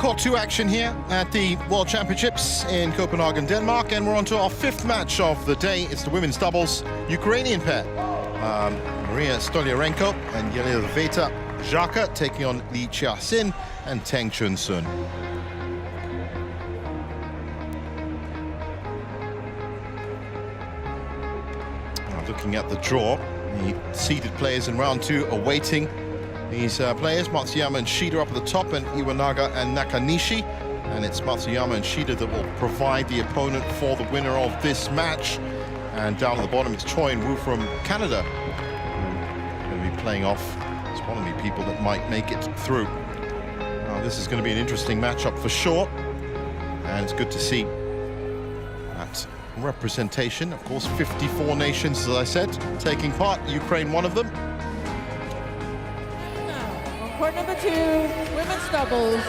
Court 2 action here at the World Championships in Copenhagen, Denmark, and we're on to our fifth match of the day. It's the women's doubles Ukrainian pair. Maria Stoliarenko and Yelizaveta Zharka taking on Li Chia-sin and Teng Chun-sun. Looking at the draw, the seeded players in round 2 are waiting. These players, Matsuyama and Shida up at the top, and Iwanaga and Nakanishi. And it's Matsuyama and Shida that will provide the opponent for the winner of this match. And down at the bottom, it's Choi and Wu from Canada, who are going to be playing off. It's one of the people that might make it through. Now, this is going to be an interesting matchup for sure. And it's good to see that representation. Of course, 54 nations, as I said, taking part. Ukraine, one of them. Court number 2, women's doubles.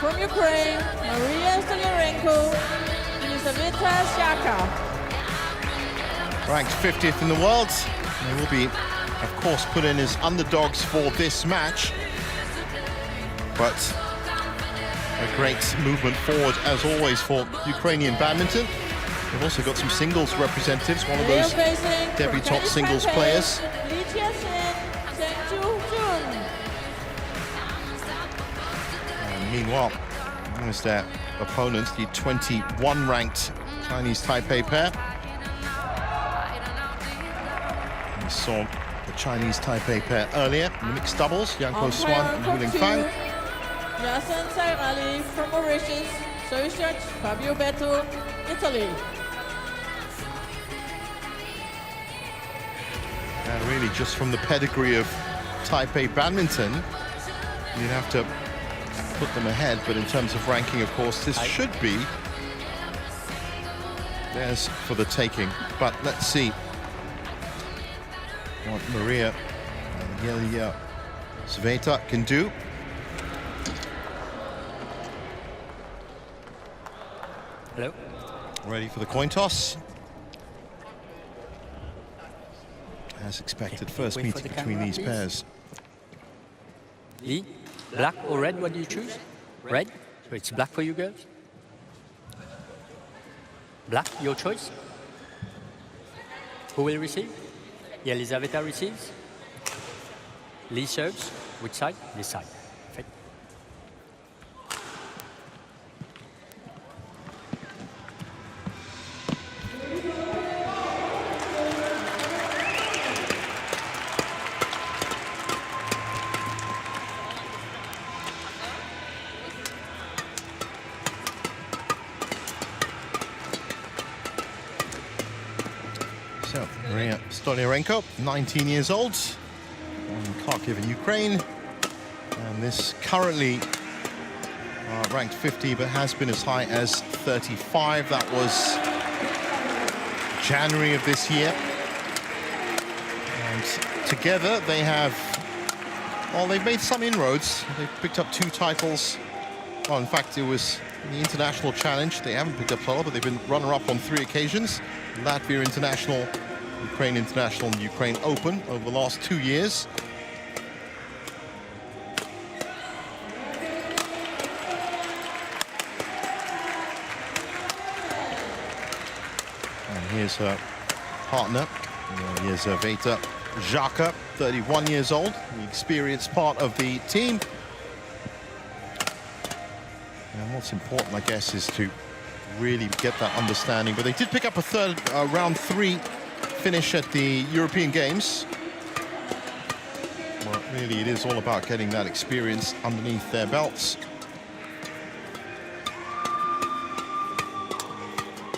From Ukraine, Maria Stoliarenko, Yelizaveta Zharka. Ranked 50th in the world. They will be, of course, put in as underdogs for this match. But a great movement forward, as always, for Ukrainian badminton. They've also got some singles representatives, one of those debutante singles players. Meanwhile, there's their opponents, the 21-ranked Chinese Taipei pair. We saw the Chinese Taipei pair earlier in the mixed doubles, Yanko Swan and Wu Fang. Yasin Sairali from Mauritius, Soyuz Fabio Beto, Italy. And really, just from the pedigree of Taipei badminton, you'd have to put them ahead, but in terms of ranking, of course, this should be theirs for the taking. But let's see what Maria and Yelizaveta can do. Hello. Ready for the coin toss. As expected, first meeting between these pairs. Lee? Black or red, what do you choose? Red? So it's black for you girls? Black, your choice? Who will receive? Yelizaveta receives. Lee serves. Which side? This side. Perfect. So, Maria Stoliarenko, 19 years old, in Kharkiv in Ukraine. And this currently ranked 50, but has been as high as 35. That was January of this year. And together they have, well, they've made some inroads. They've picked up 2 titles. Well, in fact, it was the International Challenge. They haven't picked up title, but they've been runner-up on 3 occasions. Latvia International, Ukraine International, and Ukraine Open over the last 2 years. And here's her partner, Yelizaveta Zharka, 31 years old, the experienced part of the team. And what's important, I guess, is to really get that understanding. But they did pick up a third round 3 finish at the European Games. Well, really, it is all about getting that experience underneath their belts.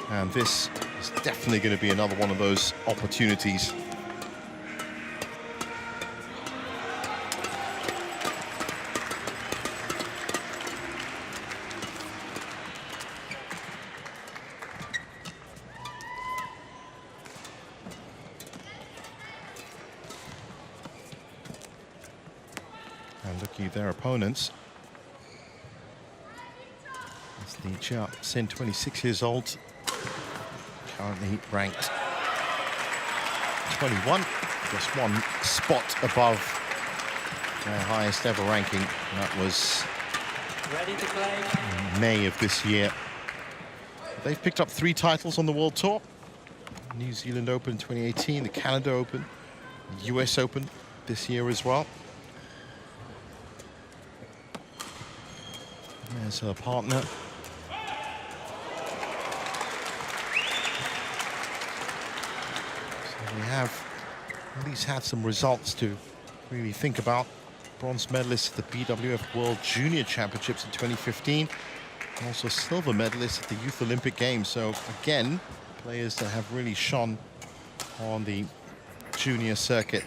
And this is definitely going to be another one of those opportunities. And looking at their opponents, it's Li Chia-sin, 26 years old, currently ranked 21, just 1 spot above their highest ever ranking. That was Ready to play. May of this year. They've picked up 3 titles on the World Tour. New Zealand Open 2018, the Canada Open, the US Open this year as well. There's her partner. So we have at least had some results to really think about. Bronze medalist at the BWF World Junior Championships in 2015. And also silver medalist at the Youth Olympic Games. So again, players that have really shone on the junior circuit.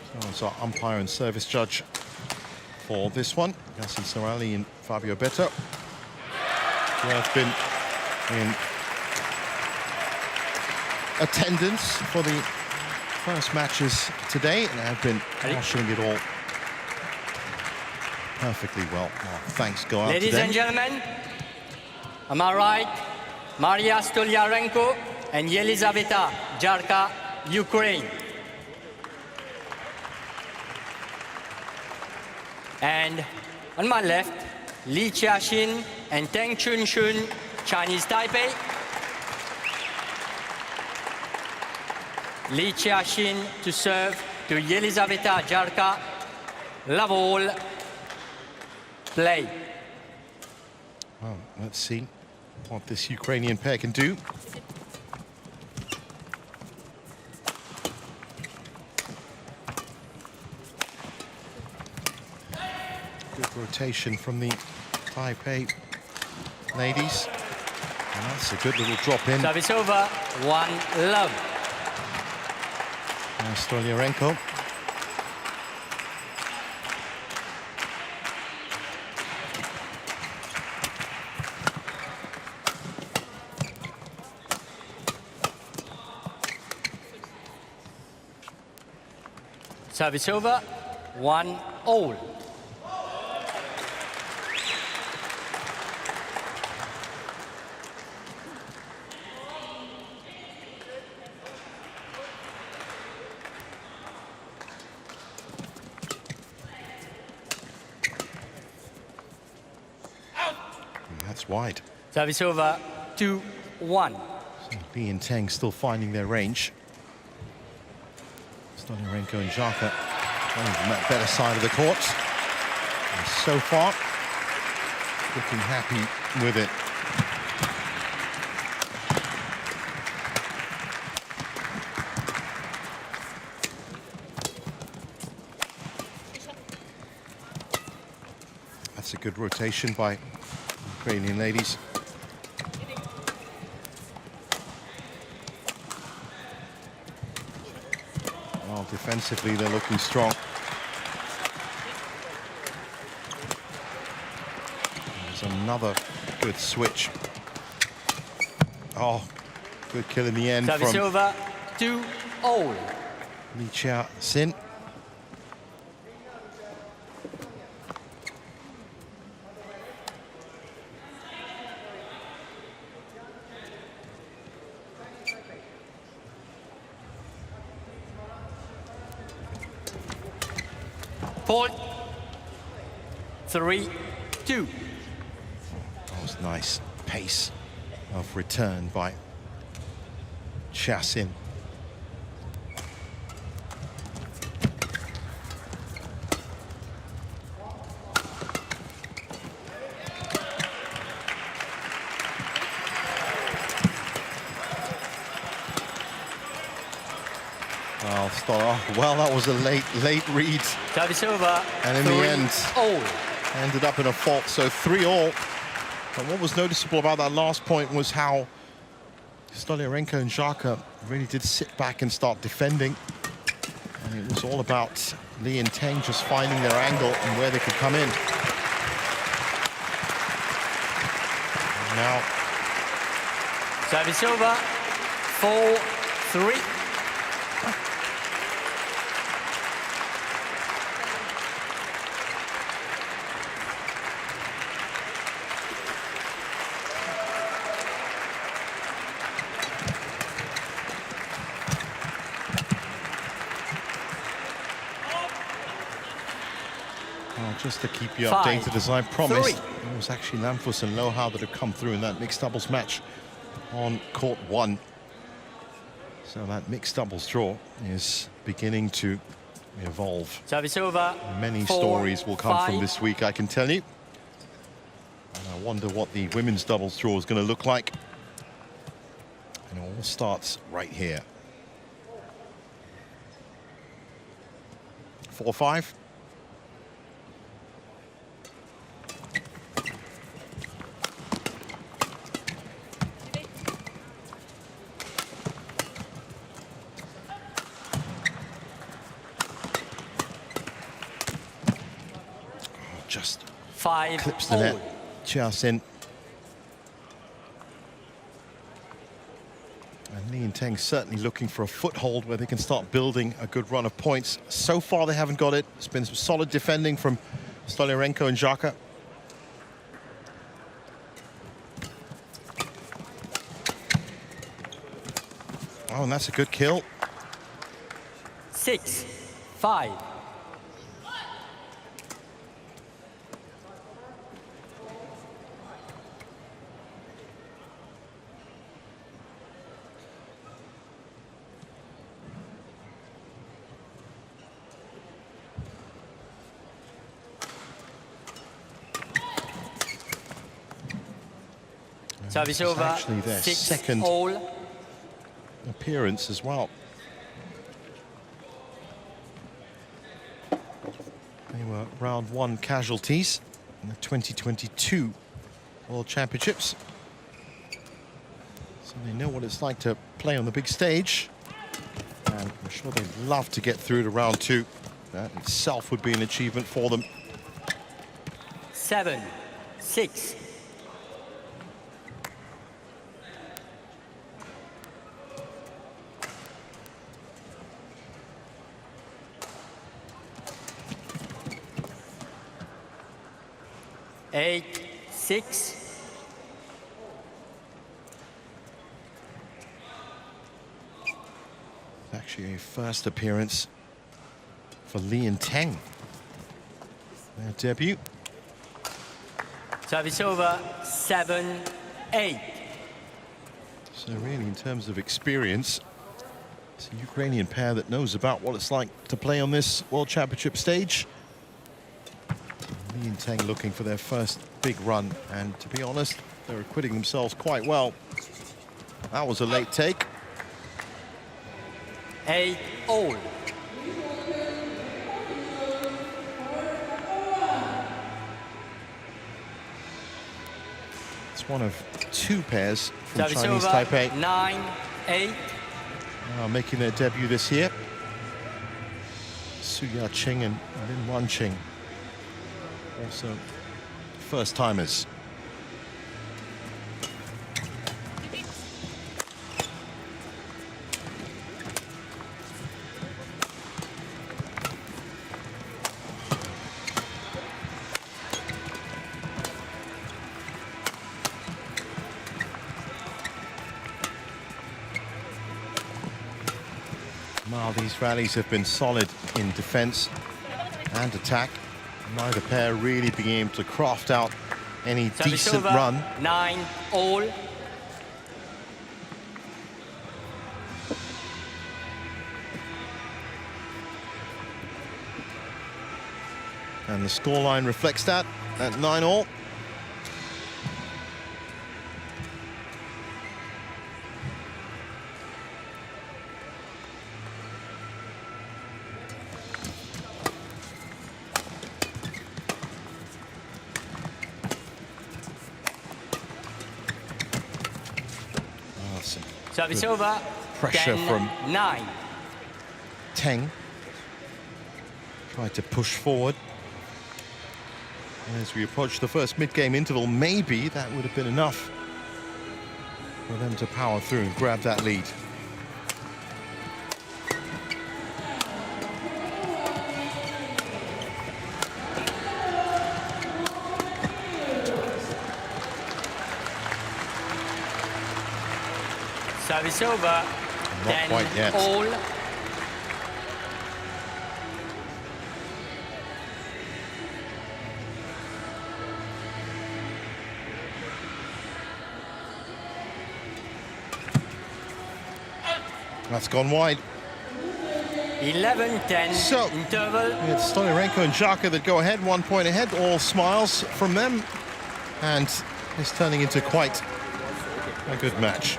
So it's our umpire and service judge for this one, Yassin Sarali and Fabio Beto, who have been in attendance for the first matches today and have been marshalling it all perfectly well. Thanks go out Ladies to them. and gentlemen, on my right, Maria Stoliarenko and Yelizaveta Zharka, Ukraine. And on my left, Li Jiaxin and Teng Chunxun, Chinese Taipei. Li Jiaxin to serve to Yelizaveta Zharka. Love all. Play. Well, let's see what this Ukrainian pair can do. Good rotation from the Taipei ladies. And that's a good little drop in. Service over, 1-love. Stoliarenko. Service over, 1-all. That's wide. Service over, 2-1. So Li and Teng still finding their range. Stoliarenko and Zharka on the better side of the court. And so far, looking happy with it. That's a good rotation by Ukrainian ladies. Well, defensively, they're looking strong. There's another good switch. Oh, good kill in the end Service from over, 2-all. Li Jiaxin. Point, 3-2. That was nice pace of return by Jiaxin. Well, that was a late read. Service over, And in the end, 3-all. ended up in a fault, so 3-all. But what was noticeable about that last point was how Stoliarenko and Zharka really did sit back and start defending. And it was all about Li and Teng just finding their angle and where they could come in. And now, Service over, 4-3. Well, just to keep you 5, updated, as I promised, 3. it was actually Lamfus and Lohau that have come through in that mixed doubles match on court 1. So that mixed doubles draw is beginning to evolve. Service over. Many 4, stories will come 5. from this week, I can tell you. And I wonder what the women's doubles draw is going to look like. And it all starts right here. 4-5. Just 5 clips the net. all. Chia-Sin. And Lee and Teng certainly looking for a foothold where they can start building a good run of points. So far they haven't got it. It's been some solid defending from Stoliarenko and Zharka. Oh, and that's a good kill. 6, 5. Service It's over. actually their 6 second all. appearance as well. They were round 1 casualties in the 2022 World Championships. So they know what it's like to play on the big stage. And I'm sure they'd love to get through to round 2. That itself would be an achievement for them. 7, 6. Eight, 6. Actually a first appearance for Lee and Teng. Their debut. Service over. 7, 8. So really, in terms of experience, it's a Ukrainian pair that knows about what it's like to play on this World Championship stage. Lee and Teng looking for their first big run, and to be honest, they're acquitting themselves quite well. That was a late take. 8 all. It's one of 2 pairs from Service Chinese over. Taipei 9, 8. making their debut this year. Su Ya-Ching and Lin Wan-Ching, also first-timers. Well, these rallies have been solid in defense and attack. Neither pair really being able to craft out any Service decent over. run. 9 all. And the scoreline reflects that at 9 all. Service Good over. pressure 10, from 9. Teng. Tried to push forward. And as we approach the first mid-game interval, maybe that would have been enough for them to power through and grab that lead. Service over. Not 10 quite yet. all. And That's gone wide. 11-10 So, interval. it's Stoliarenko and Zharka that go ahead, 1 point ahead, all smiles from them. And it's turning into quite a good match.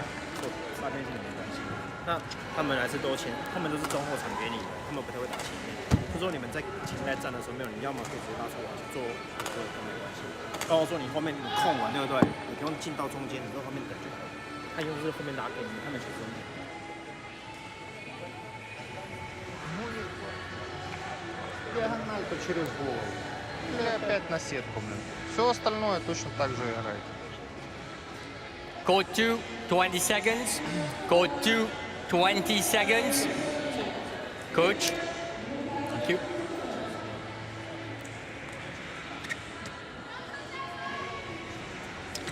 那他们来自都前，他们都是中后场给你的，他们不太会打前面。就说你们在前台站的时候，没有，你要么可以直接拉出来去做都没关系。包括说你后面你控完对不对？你不用进到中间，你在后面等就好了。他就是后面拉给你，他们其实。 Диагональку через голову. Или опять на сетку, блин. Все остальное точно так же играть. Court 2, 20 seconds. Court 2, 20 seconds. Coach. Thank you.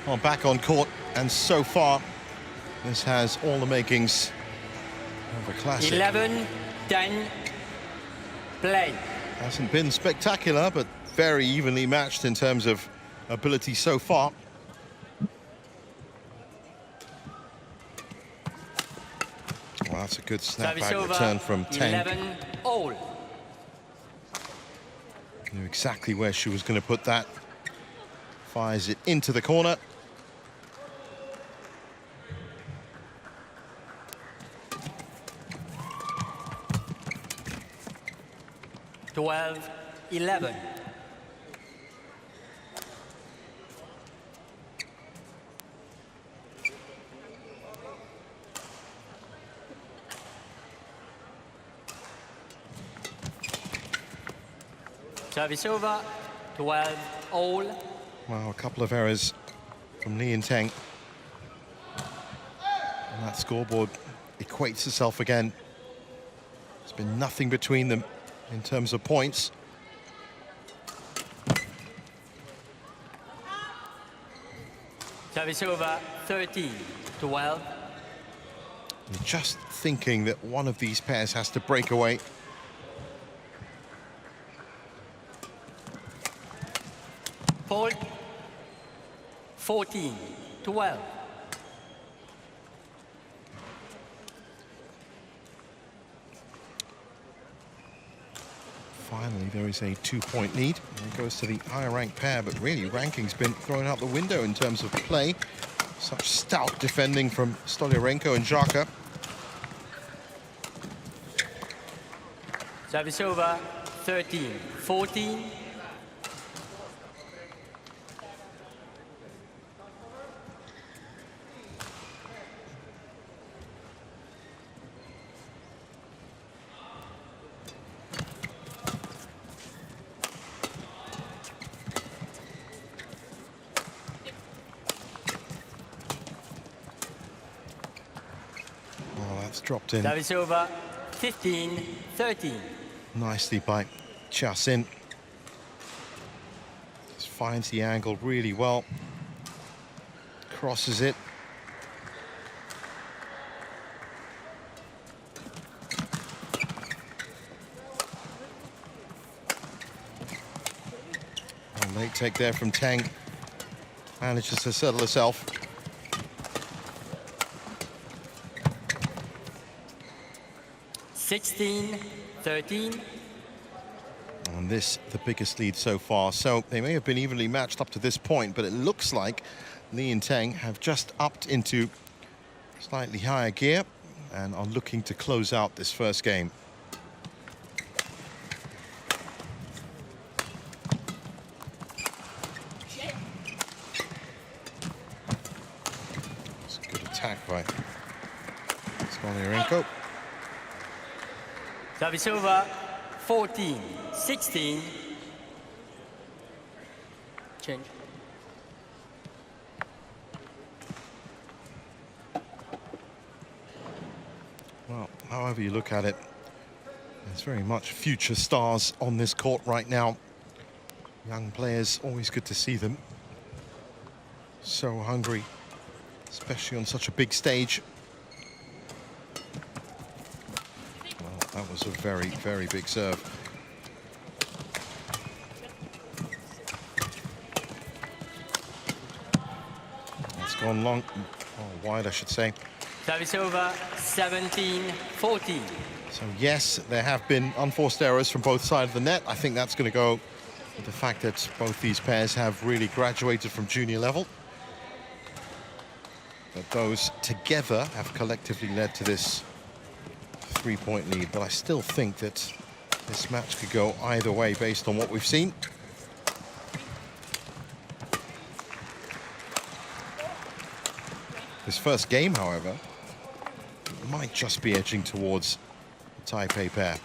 Well, back on court, and so far, this has all the makings of a classic. 11-10 play. Hasn't been spectacular, but very evenly matched in terms of ability so far. Well, that's a good snapback return from Teng. 11-all. Knew exactly where she was going to put that. Fires it into the corner. Twelve, 11. Service over, 12-all. Wow, a couple of errors from Lee and Teng. And that scoreboard equates itself again. There's been nothing between them in terms of points. Service over, 13-12. You're just thinking that one of these pairs has to break away. Fault, 14-12. Finally, there is a 2-point lead. And it goes to the higher-ranked pair, but really, ranking's been thrown out the window in terms of play. Such stout defending from Stoliarenko and Zharka. Service over, 13-14. Dropped in. Service over, 15-13. Nicely by Chasin. Just finds the angle really well. Crosses it. And late take there from Teng. Manages to settle herself. (16-13). And this, the biggest lead so far. So they may have been evenly matched up to this point, but it looks like Lee and Teng have just upped into slightly higher gear and are looking to close out this first game. It's a good attack by Stoliarenko. Service over, 14-16. Change. Well, however you look at it, there's very much future stars on this court right now. Young players, always good to see them. So hungry, especially on such a big stage. That was a very, very big serve. It's gone long, or wide, I should say. Service over, 17-14. So yes, there have been unforced errors from both sides of the net. I think that's going to go with the fact that both these pairs have really graduated from junior level. But those together have collectively led to this 3-point lead. But I still think that this match could go either way based on what we've seen. This first game, however, might just be edging towards the Taipei pair.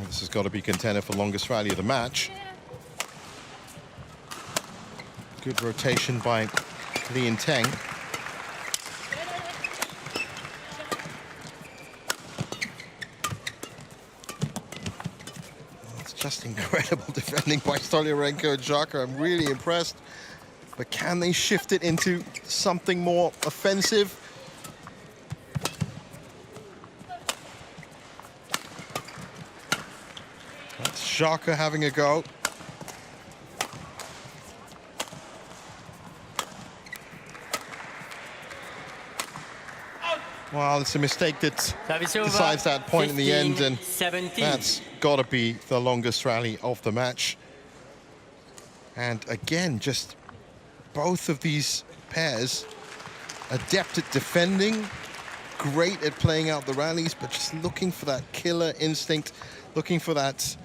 This has got to be contender for longest rally of the match. Good rotation by Li and Teng. It's just incredible defending by Stoliarenko and Zharka. I'm really impressed. But can they shift it into something more offensive? That's Zharka having a go. Well, it's a mistake that decides that point in the end, and 17. That's got to be the longest rally of the match. And again, just both of these pairs adept at defending, great at playing out the rallies, but just looking for that killer instinct, looking for that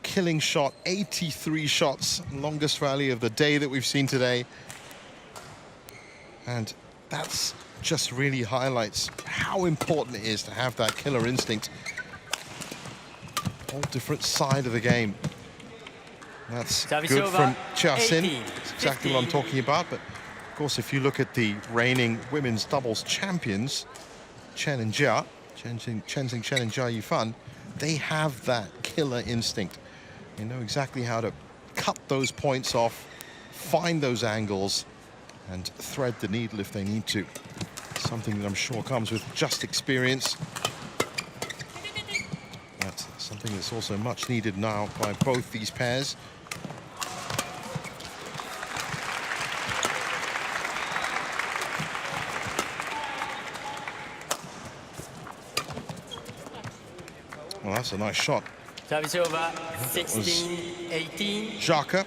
killing shot. 83 shots, longest rally of the day that we've seen today. And that's just really highlights how important it is to have that killer instinct. Whole different side of the game. That's good from Chia Sin. That's exactly what I'm talking about. But of course, if you look at the reigning women's doubles champions, Chen and Jia, Chen and Jia Yifan, they have that killer instinct. They know exactly how to cut those points off, find those angles, and thread the needle if they need to. Something that I'm sure comes with just experience. That's something that's also much needed now by both these pairs. Well, that's a nice shot. Service over, 16-18. Zharka.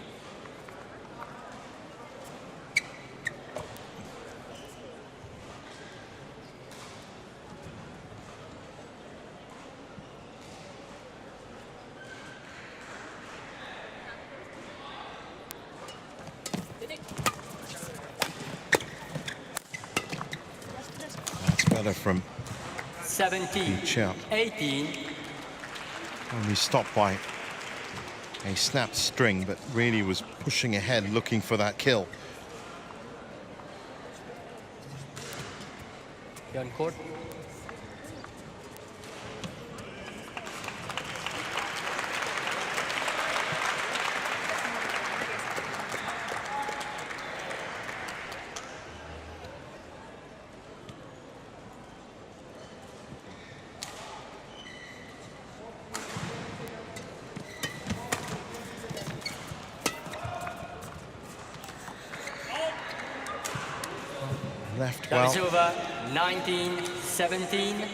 That's better from 17-18. Only stopped by a snapped string, but really was pushing ahead, looking for that kill. On court. Left That well. is over, 19-17.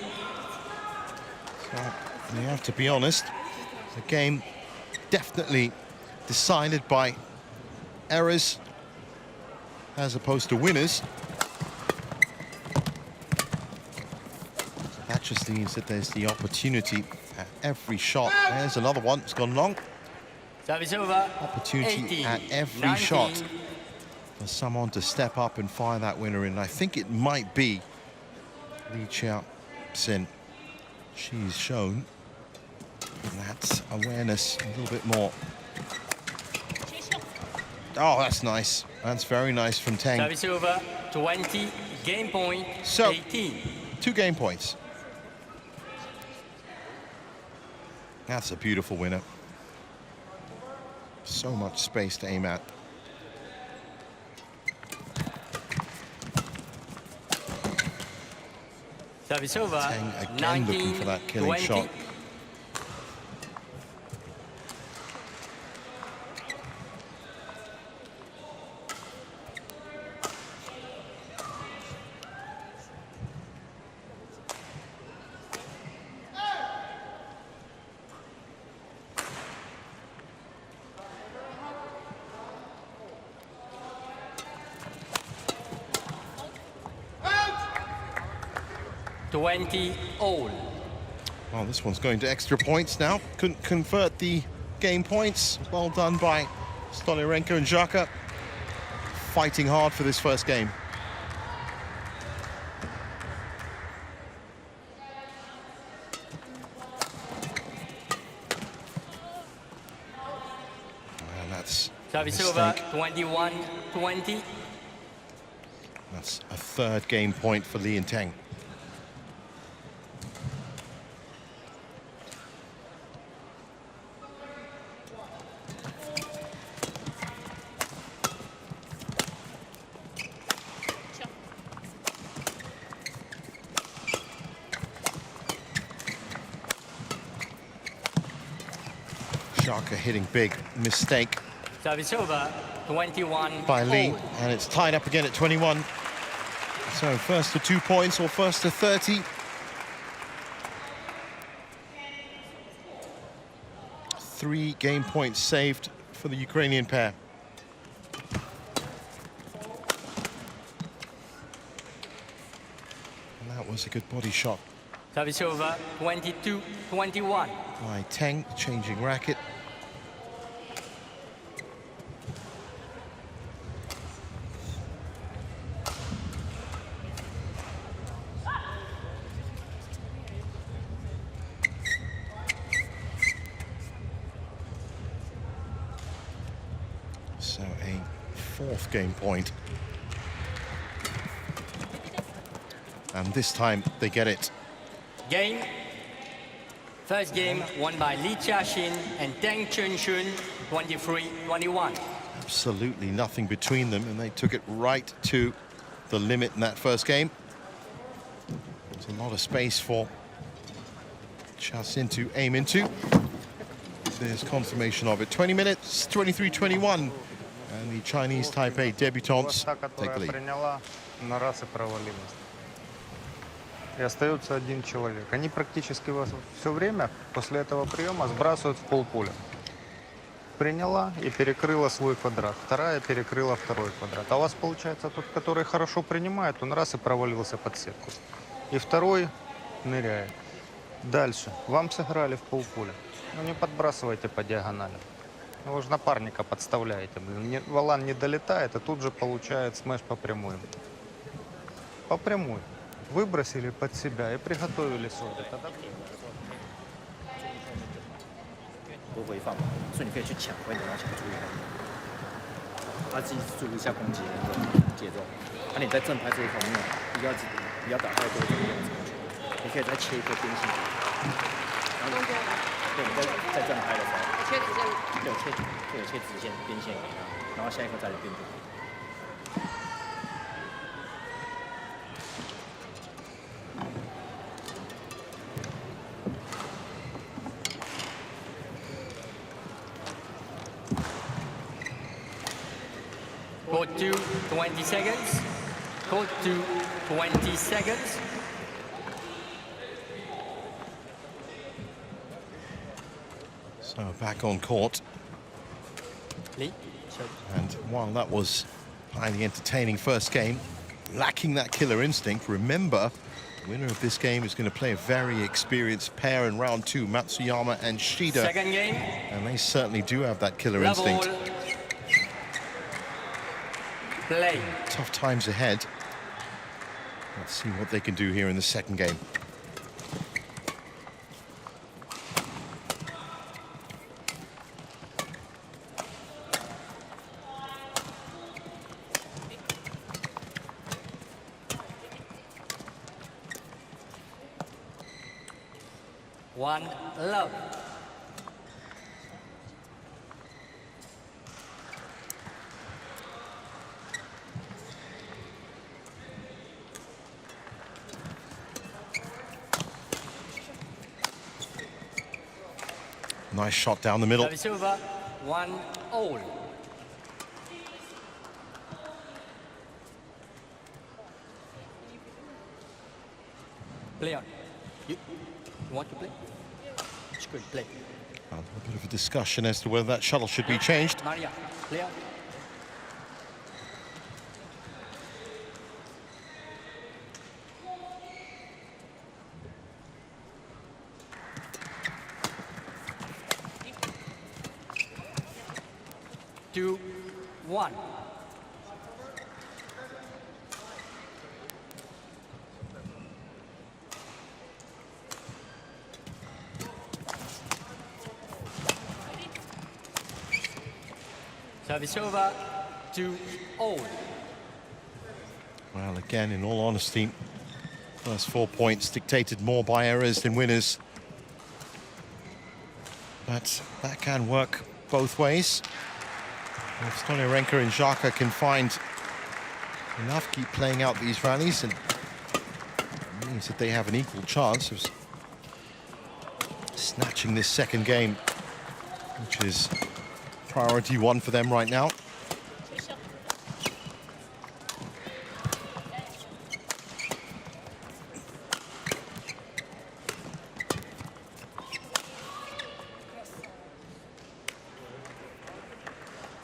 So you have to be honest, the game definitely decided by errors as opposed to winners. That just means that there's the opportunity at every shot. There's another one, it's gone long. Service over, Opportunity 18, at every 19. shot for someone to step up and fire that winner in. I think it might be Li Chia Sin. She's shown that awareness a little bit more. Oh, that's nice. That's very nice from Teng. Service over, 20, game point, So, 18. 2 game points. That's a beautiful winner. So much space to aim at. Service over. Teng again looking for that killing 19-20. shot. All. Well, this one's going to extra points now. Couldn't convert the game points. Well done by Stoliarenko and Zharka. Fighting hard for this first game. And that's Service a over. mistake. 21-20. That's a third game point for Lee and Teng. Zharka hitting big, mistake Service over. 21 by Lee, all. and it's tied up again at 21. So first to 2 points or first to 30. 3 game points saved for the Ukrainian pair. And that was a good body shot Service over. 22-21. by Teng, changing racket. So a 4th game point. And this time they get it. Game. First game won by Lee Chia-shin and Teng Chun-shun, 23-21. Absolutely nothing between them, and they took it right to the limit in that first game. There's a lot of space for Chia-sin to aim into. There's confirmation of it. 20 minutes, 23-21. And the Chinese Taipei debutantes Та, take the которая lead. приняла, на раз и провалилась. И остается один человек. Они практически вас все время после этого приема сбрасывают в полполя. Приняла и перекрыла свой квадрат. Вторая перекрыла второй квадрат. А у вас получается тот, который хорошо принимает, он раз и провалился под сетку. И второй ныряет. Дальше. Вам сыграли в полполя. Ну не подбрасывайте по диагонали. Вы же напарника подставляете. Валан не долетает, и тут же получает смеш по прямой. По прямой. Выбросили под себя и приготовили соды. Тогда... 不回放，所以你可以去抢回你要抢注意他自己注意一下攻击的那个节奏。那、你在正拍这一方面，不要打太多这个你可以再切一个边线。然后对，你在正拍的时候，切直线，对，有切直线边线给他，然后下一颗再来变就可以。 Court 2, 20 seconds. Court 2, 20 seconds. So back on court. Lee. And while that was highly entertaining first game, lacking that killer instinct, remember, the winner of this game is going to play a very experienced pair in round 2, Matsuyama and Shida. Second game. And they certainly do have that killer Level. instinct. Play. Tough times ahead. Let's see what they can do here in the second game. One love. Nice shot down the middle. Service over, 1-all. Play on. You want to play? It's good, play. A little bit of a discussion as to whether that shuttle should be changed. Maria, play on. Two, 1. Service over, 2-all. Well, again, in all honesty, first 4 points dictated more by errors than winners. But that can work both ways. If Stoliarenko and Zharka can find enough, keep playing out these rallies, and it means that they have an equal chance of snatching this second game, which is priority 1 for them right now.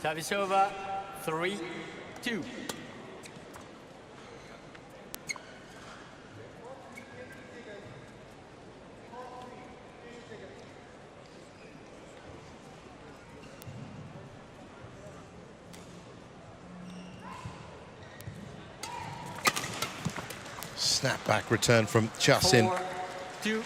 Service over, 3-2. Snapback return from Chasin. 4-2.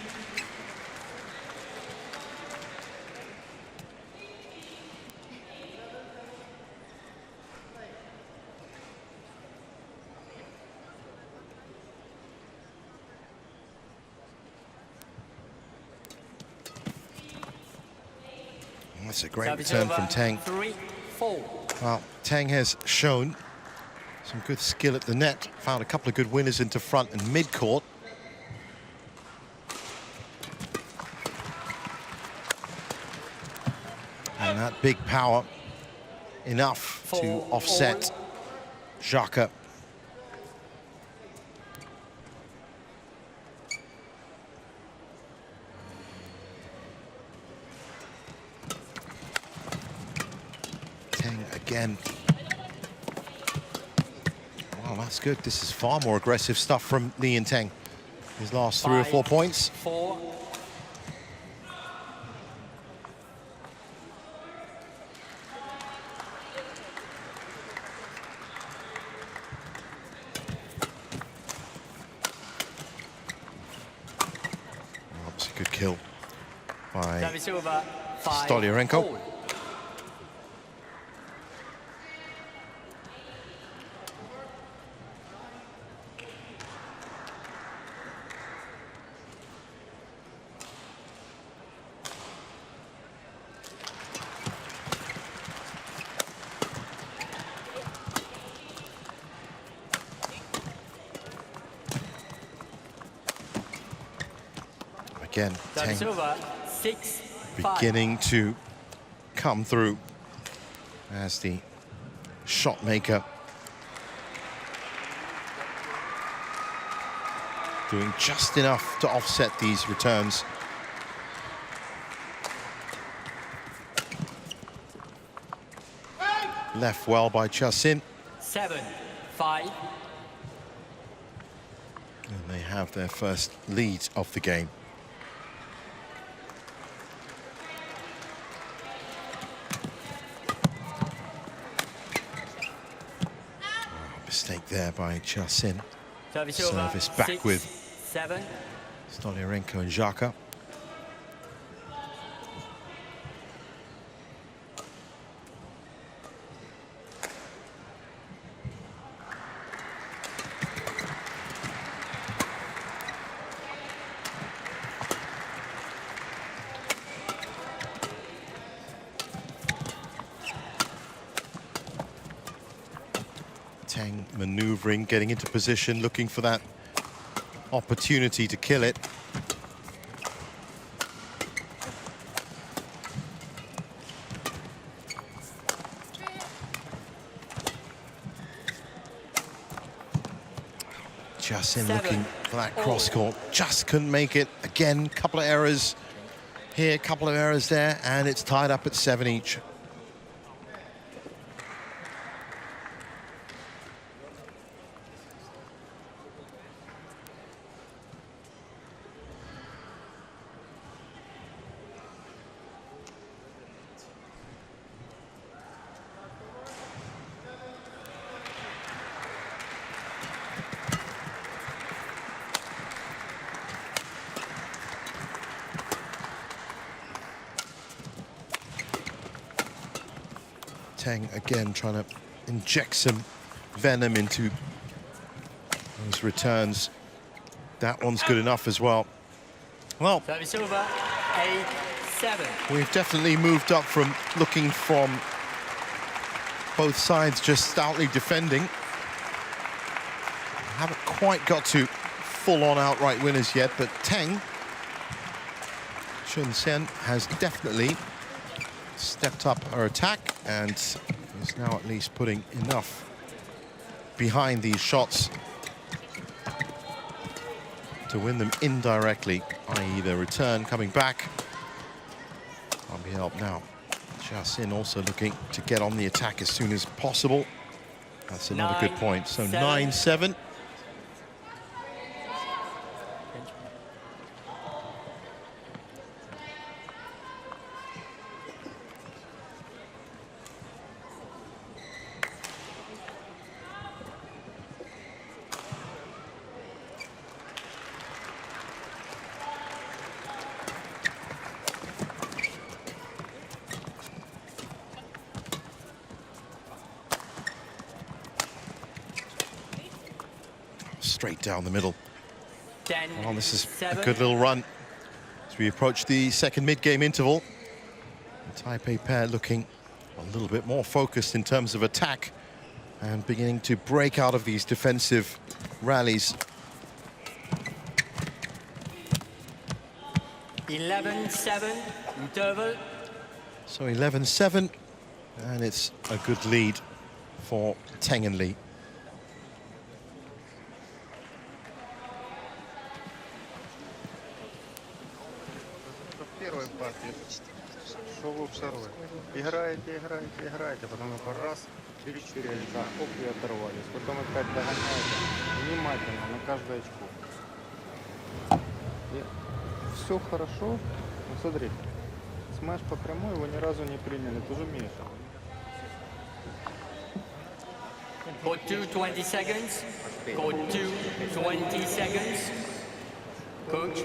That's a great Service return over, from Teng. 3-4. Well, Teng has shown some good skill at the net, found a couple of good winners into front and mid-court. And that big power, enough to offset Zharka. Teng again. Wow, that's good. This is far more aggressive stuff from Lee and Teng. His last 3 or 4 points. 4. That's a good kill by Service over, 5. Stoliarenko. all. Again, Service Teng over, 6-5. beginning to come through as the shot maker. Doing just enough to offset these returns. Left well by Chasin. 7-5. And they have their first lead of the game. Mistake there by Chasin. Service over, Service back 6, with 7. Stoliarenko and Zharka. Teng maneuvering, getting into position, looking for that opportunity to kill it. Jiaxin looking for that cross court, just couldn't make it. Again, couple of errors here, couple of errors there, and it's tied up at 7 each. Teng again trying to inject some venom into those returns. That one's good enough as well. Well, Service over, 8-7. we've definitely moved up from looking from both sides just stoutly defending. Haven't quite got to full-on outright winners yet, but Teng Chun-Sen has definitely stepped up her attack and is now at least putting enough behind these shots to win them indirectly, i.e. the return coming back. Can't be helped now. Jiaxin also looking to get on the attack as soon as possible. That's another good point. So 9-7. Straight down the middle. 10, Well, this is 7. a good little run as we approach the second mid-game interval. The Taipei pair looking a little bit more focused in terms of attack and beginning to break out of these defensive rallies. 11-7, interval. So 11-7, and it's a good lead for Teng and Lee. В первой партии, что вы обсервируете? Играете, потом раз, 4 очка, оп, и оторвались. Потом опять догоняете, внимательно на каждое очко. И все хорошо, ну смотрите, смэш по прямой его ни разу не приняли, тоже Миша. Code 2, 20 seconds. Code 2, 20 seconds. Coach.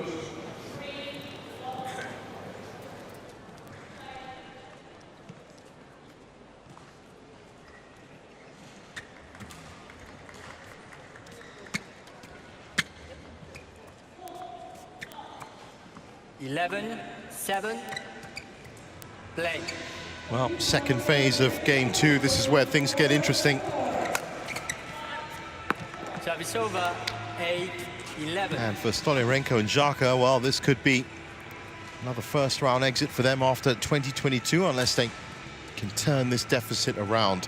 Eleven, 7. Play. Well, second phase of game 2. This is where things get interesting. Service over, 8-11. And for Stoliarenko and Zharka, well, this could be another first-round exit for them after 2022, unless they can turn this deficit around.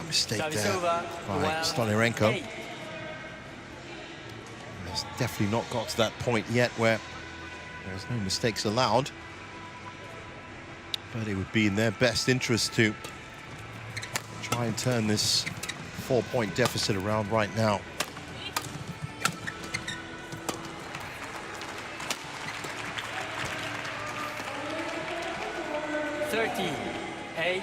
Mistake Service there over, by Stoliarenko. 8. It's definitely not got to that point yet where there's no mistakes allowed. But it would be in their best interest to try and turn this 4-point deficit around right now. $13-8.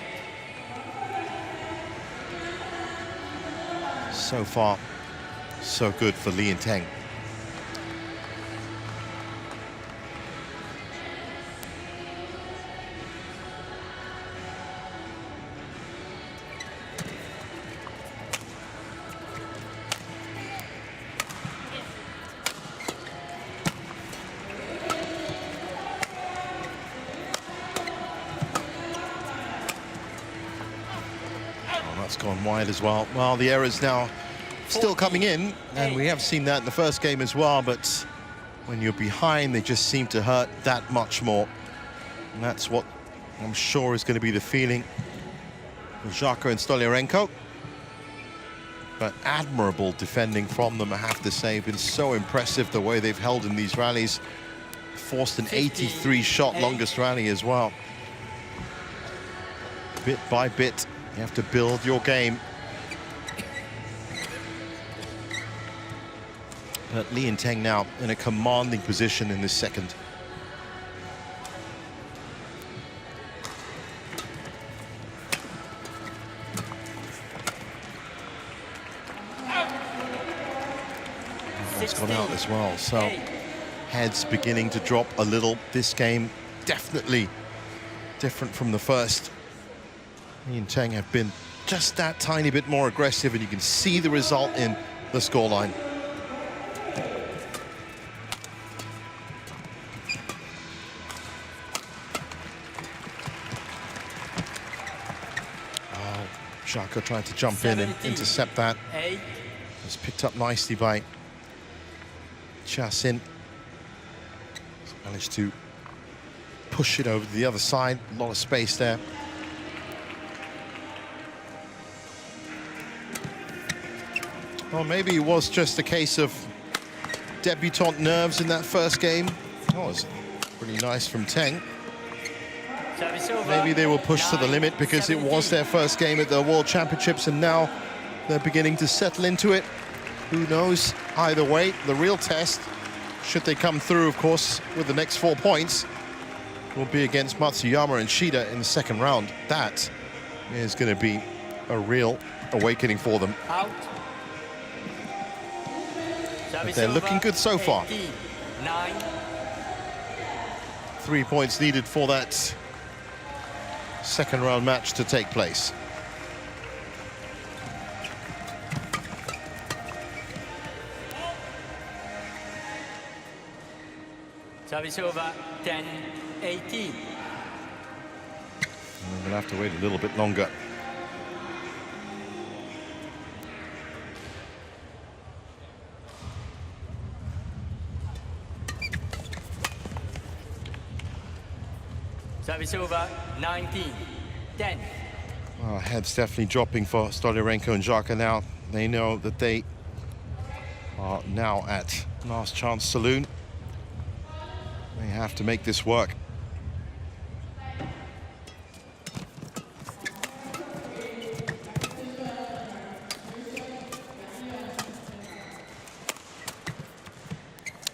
So far, so good for Lee and Teng. That's gone wide as well. Well, the errors now still coming in, and we have seen that in the first game as well, but when you're behind, they just seem to hurt that much more. And that's what I'm sure is going to be the feeling for Zharka and Stoliarenko. But admirable defending from them, I have to say. Been so impressive the way they've held in these rallies. Forced an 83-shot longest rally as well. Bit by bit, you have to build your game. But Lee and Teng now in a commanding position in this second. That's gone out as well, so heads beginning to drop a little. This game definitely different from the first. Lee and Teng have been just that tiny bit more aggressive, and you can see the result in the scoreline. Oh, Zharka tried to jump in and intercept that. It was picked up nicely by Chasin. Managed to push it over to the other side. A lot of space there. Well, maybe it was just a case of debutante nerves in that first game. That was pretty nice from Teng. Maybe they were pushed to the limit because it was their first game at the World Championships, and now they're beginning to settle into it. Who knows? Either way, the real test, should they come through, of course, with the next 4 points, will be against Matsuyama and Shida in the second round. That is going to be a real awakening for them. Out. But they're looking good so far. 9. 3 points needed for that second round match to take place. Service over, 10-18. We'll have to wait a little bit longer. Service over, 19-10. Well, heads definitely dropping for Stoliarenko and Zharka now. They know that they are now at last chance saloon. They have to make this work.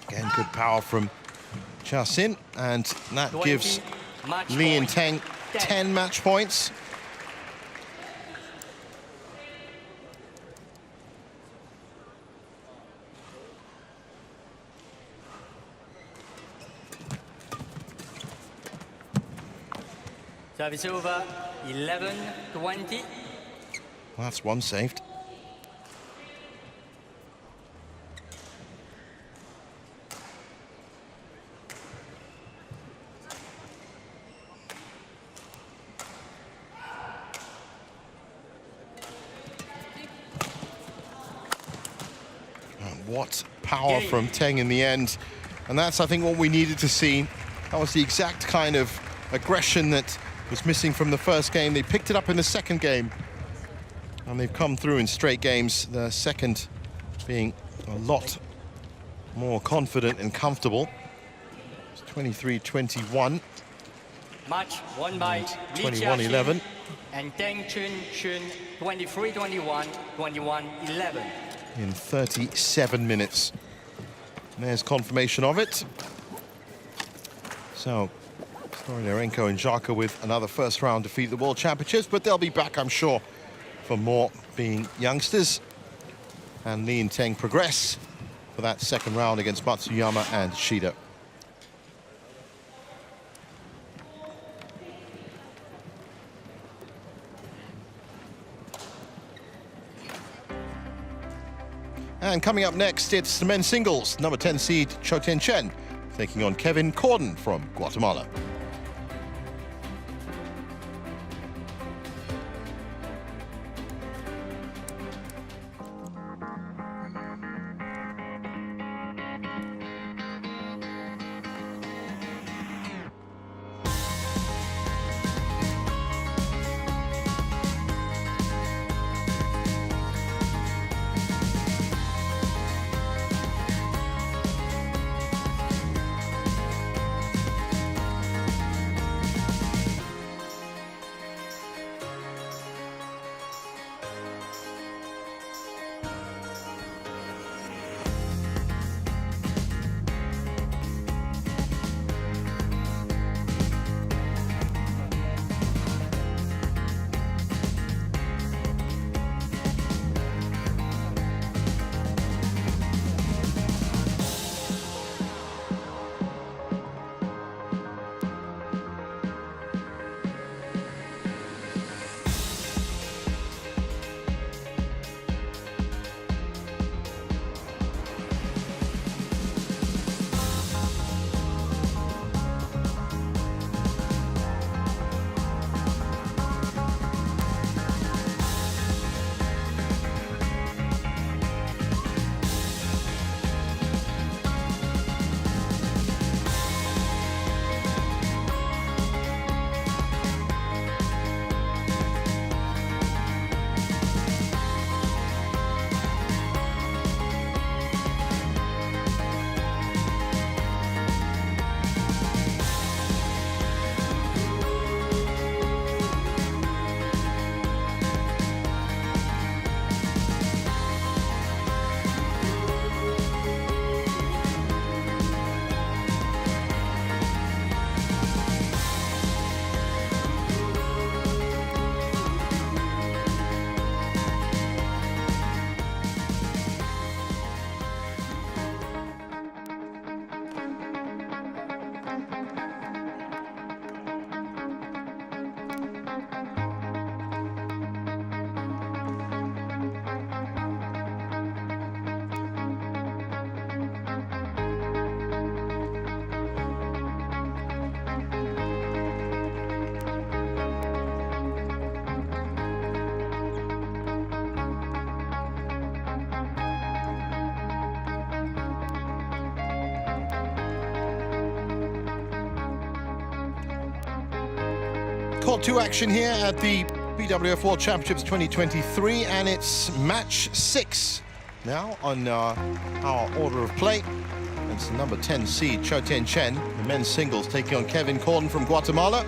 Again, good power from Chasin, and that gives Lee and Teng 10 match points. Service over, 11-20. Well, that's one saved. And what power from Teng in the end. And that's, I think, what we needed to see. That was the exact kind of aggression that was missing from the first game. They picked it up in the second game, and they've come through in straight games, the second being a lot more confident and comfortable. It's 23-21. Match won by 21-11. and Teng Chun 23-21, 21-11. In 37 minutes. And there's confirmation of it. So Stoliarenko and Zharka with another first round defeat at the World Championships, but they'll be back, I'm sure, for more, being youngsters. And Lee and Teng progress for that second round against Matsuyama and Shida. And coming up next, it's the men's singles. Number 10 seed Cho Tien-Chen taking on Kevin Corden from Guatemala. Court 2 action here at the BWF World Championships 2023, and it's match 6 now on our order of play. It's number 10 seed Cho Tien Chen, the men's singles, taking on Kevin Corden from Guatemala.